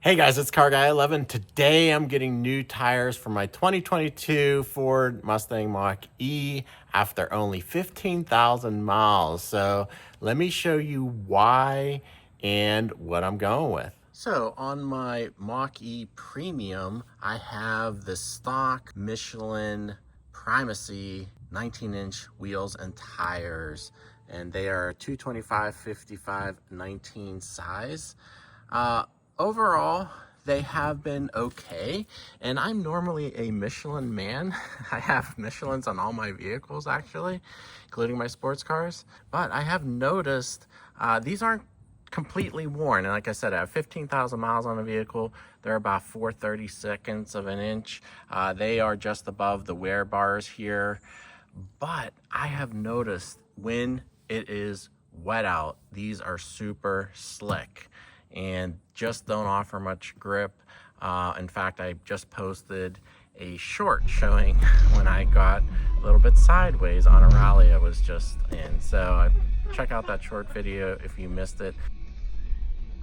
Hey guys, it's Car Guy 11. Today I'm getting new tires for my 2022 Ford Mustang Mach-E after only 15,000 miles. So let me show you why and what I'm going with. So on my Mach-E Premium, I have the stock Michelin Primacy 19-inch wheels and tires, and they are 225, 55, 19 size. Overall, they have been okay, and I'm normally a Michelin man. I have Michelins on all my vehicles, actually, including my sports cars. But I have noticed these aren't completely worn. And like I said, I have 15,000 miles on the vehicle. They're about 4/32 of an inch. They are just above the wear bars here. But I have noticed when it is wet out, these are super slick and just don't offer much grip. In fact, I just posted a short showing when I got a little bit sideways on a rally I was just in. So check out that short video if you missed it.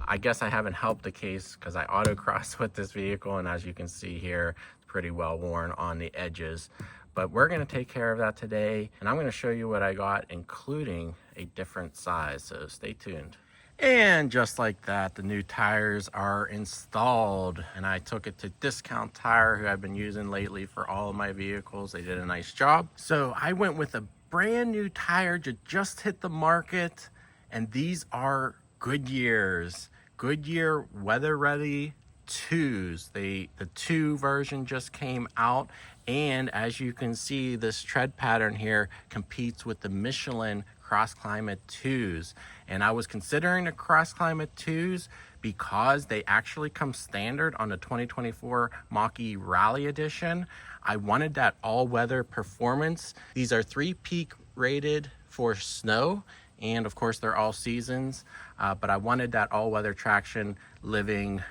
I guess I haven't helped the case because I autocrossed with this vehicle, and as you can see here, it's pretty well worn on the edges. But we're going to take care of that today, and I'm going to show you what I got, including a different size, so stay tuned. And just like that, the new tires are installed, and I took it to Discount Tire, who I've been using lately for all of my vehicles. They did a nice job. So I went with a brand new tire that just hit the market, and these are Goodyear's Goodyear WeatherReady 2s. The 2 version just came out, and as you can see, this tread pattern here competes with the Michelin Cross Climate 2s. And I was considering the Cross Climate 2s because they actually come standard on the 2024 Mach-E Rally Edition. I wanted that all-weather performance. These are 3-peak rated for snow, and of course they're all seasons, but I wanted that all-weather traction living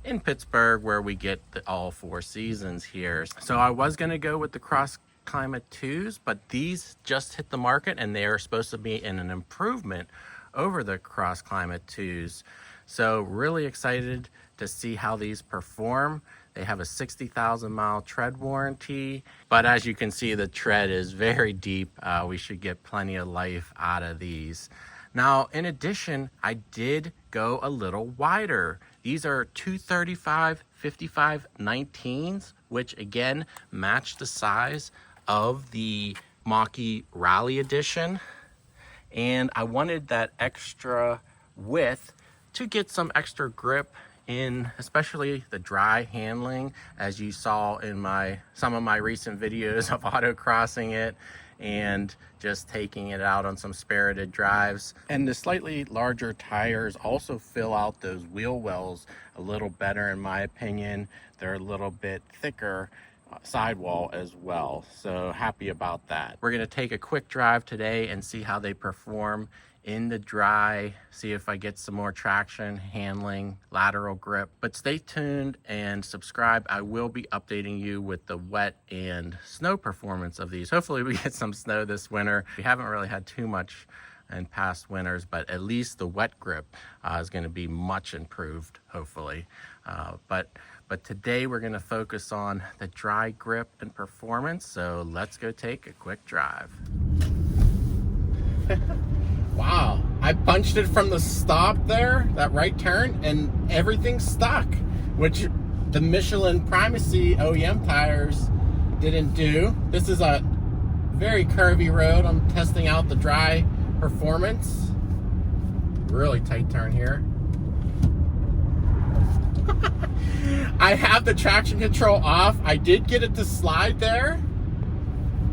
in Pittsburgh, where we get all 4 seasons here. So I was going to go with the Cross Climate 2s, but these just hit the market, and they are supposed to be in an improvement over the Cross Climate 2s. So really excited to see how these perform. They have a 60,000 mile tread warranty, but as you can see, the tread is very deep. We should get plenty of life out of these. Now, in addition, I did go a little wider. These are 235, 55, 19s, which again match the size of the Mach-E Rally Edition. And I wanted that extra width to get some extra grip in, especially the dry handling, as you saw in some of my recent videos of autocrossing it and just taking it out on some spirited drives. And the slightly larger tires also fill out those wheel wells a little better, in my opinion. They're a little bit thicker sidewall as well, so happy about that. We're going to take a quick drive today and see how they perform in the dry, see if I get some more traction, handling, lateral grip. But stay tuned and subscribe. I will be updating you with the wet and snow performance of these. Hopefully we get some snow this winter. We haven't really had too much in past winters, but at least the wet grip is going to be much improved, hopefully. But today we're going to focus on the dry grip and performance. So let's go take a quick drive. Wow, I punched it from the stop there, that right turn, and everything's stuck, which the Michelin Primacy OEM tires didn't do. This is a very curvy road. I'm testing out the dry performance. Really tight turn here. I have the traction control off. I did get it to slide there,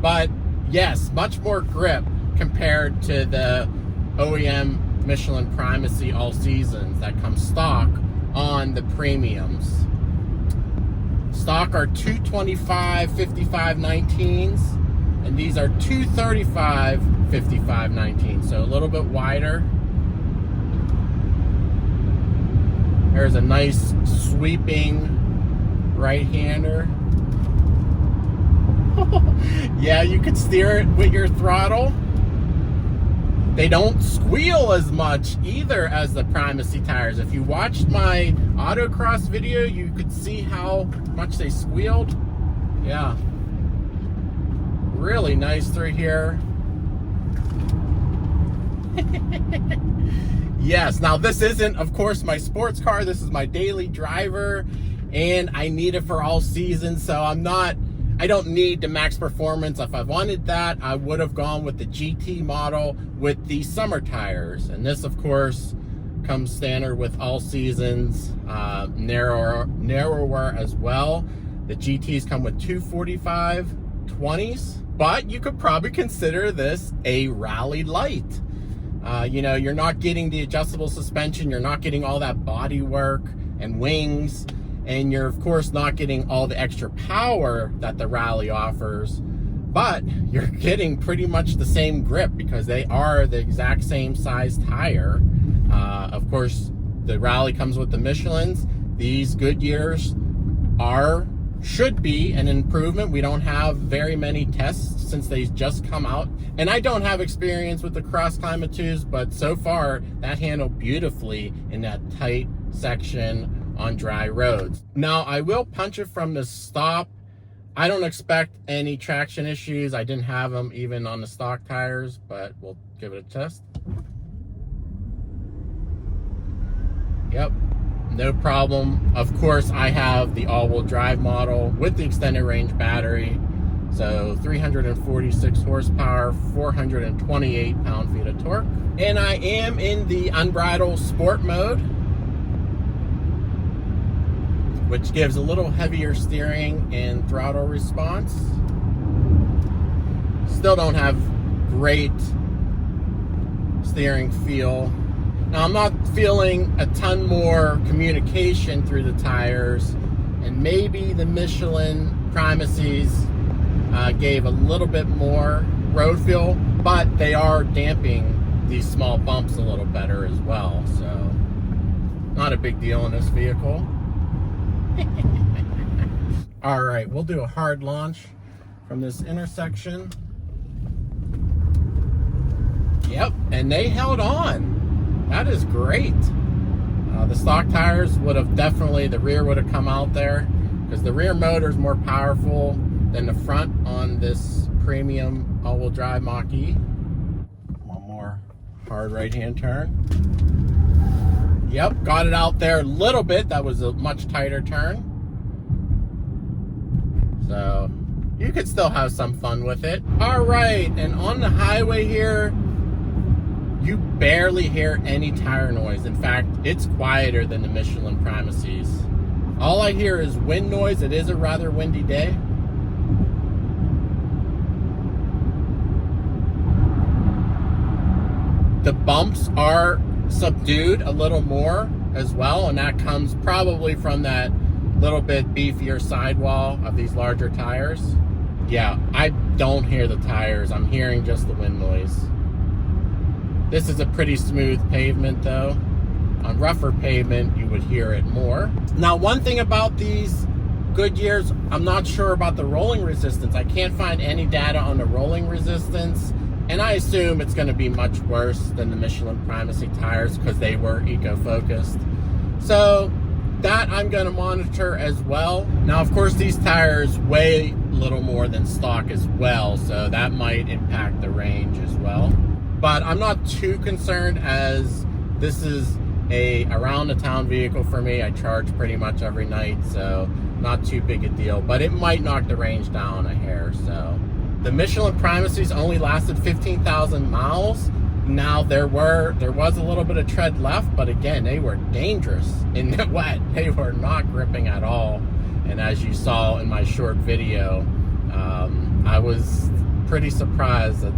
but yes, much more grip compared to the OEM Michelin Primacy all seasons that come stock on the premiums. Stock are 225, 55, 19s, and these are 235, 55, 19s, so a little bit wider. There's a nice sweeping right-hander. Yeah, you could steer it with your throttle. They don't squeal as much either as the Primacy tires. If you watched my autocross video, you could see how much they squealed. Yeah. Really nice through here. Yes, now this isn't, of course, my sports car. This is my daily driver, and I need it for all seasons, so I don't need the max performance. If I wanted that, I would have gone with the GT model with the summer tires. And this, of course, comes standard with all seasons, narrower as well. The GTs come with 245 20s, but you could probably consider this a rally light. You know, you're not getting the adjustable suspension, you're not getting all that body work and wings, and you're of course not getting all the extra power that the Rally offers, but you're getting pretty much the same grip because they are the exact same size tire. Of course, the Rally comes with the Michelins. These Goodyears should be an improvement. We don't have very many tests since they just come out, and I don't have experience with the Cross Climate 2s, but so far that handled beautifully in that tight section on dry roads. Now I will punch it from the stop. I don't expect any traction issues. I didn't have them even on the stock tires, but we'll give it a test. Yep, no problem. Of course, I have the all-wheel drive model with the extended range battery. So 346 horsepower, 428 pound-feet of torque. And I am in the unbridled sport mode, which gives a little heavier steering and throttle response. Still don't have great steering feel. Now I'm not feeling a ton more communication through the tires, and maybe the Michelin Primacies gave a little bit more road feel, but they are damping these small bumps a little better as well, so not a big deal in this vehicle. All right, we'll do a hard launch from this intersection. Yep, and they held on. That is great. The stock tires would have definitely, the rear would have come out there because the rear motor is more powerful than the front on this premium all-wheel drive Mach-E. One more hard right-hand turn. Yep, got it out there a little bit. That was a much tighter turn. So you could still have some fun with it. All right, and on the highway here, you barely hear any tire noise. In fact, it's quieter than the Michelin Primacies. All I hear is wind noise. It is a rather windy day. The bumps are subdued a little more as well, and that comes probably from that little bit beefier sidewall of these larger tires. Yeah, I don't hear the tires. I'm hearing just the wind noise. This is a pretty smooth pavement though. On rougher pavement, you would hear it more. Now, one thing about these Goodyears, I'm not sure about the rolling resistance. I can't find any data on the rolling resistance, and I assume it's gonna be much worse than the Michelin Primacy tires because they were eco-focused. So that I'm gonna monitor as well. Now, of course, these tires weigh a little more than stock as well, so that might impact the range as well. But I'm not too concerned as this is a around the town vehicle for me. I charge pretty much every night, so not too big a deal, but it might knock the range down a hair. So the Michelin Primacies only lasted 15,000 miles. Now there was a little bit of tread left, but again, they were dangerous in the wet. They were not gripping at all. And as you saw in my short video, I was pretty surprised that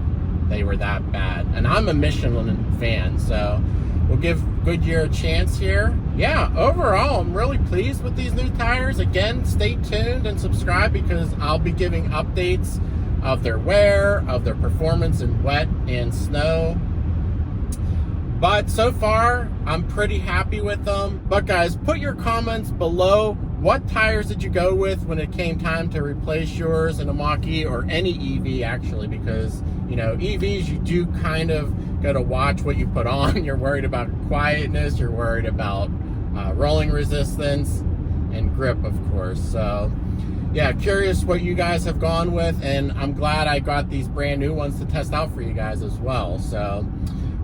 they were that bad. And I'm a Michelin fan, so we'll give Goodyear a chance here. Yeah, overall, I'm really pleased with these new tires. Again, stay tuned and subscribe because I'll be giving updates of their wear, of their performance in wet and snow. But so far, I'm pretty happy with them. But guys, put your comments below. what tires did you go with when it came time to replace yours in a Mach-E, or any EV actually, because you know, EVs, you do kind of got to watch what you put on. You're worried about quietness, you're worried about rolling resistance and grip, of course. So yeah, curious what you guys have gone with, and I'm glad I got these brand new ones to test out for you guys as well. So,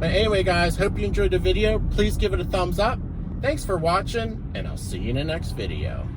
but anyway guys, hope you enjoyed the video. Please give it a thumbs up. Thanks for watching, and I'll see you in the next video.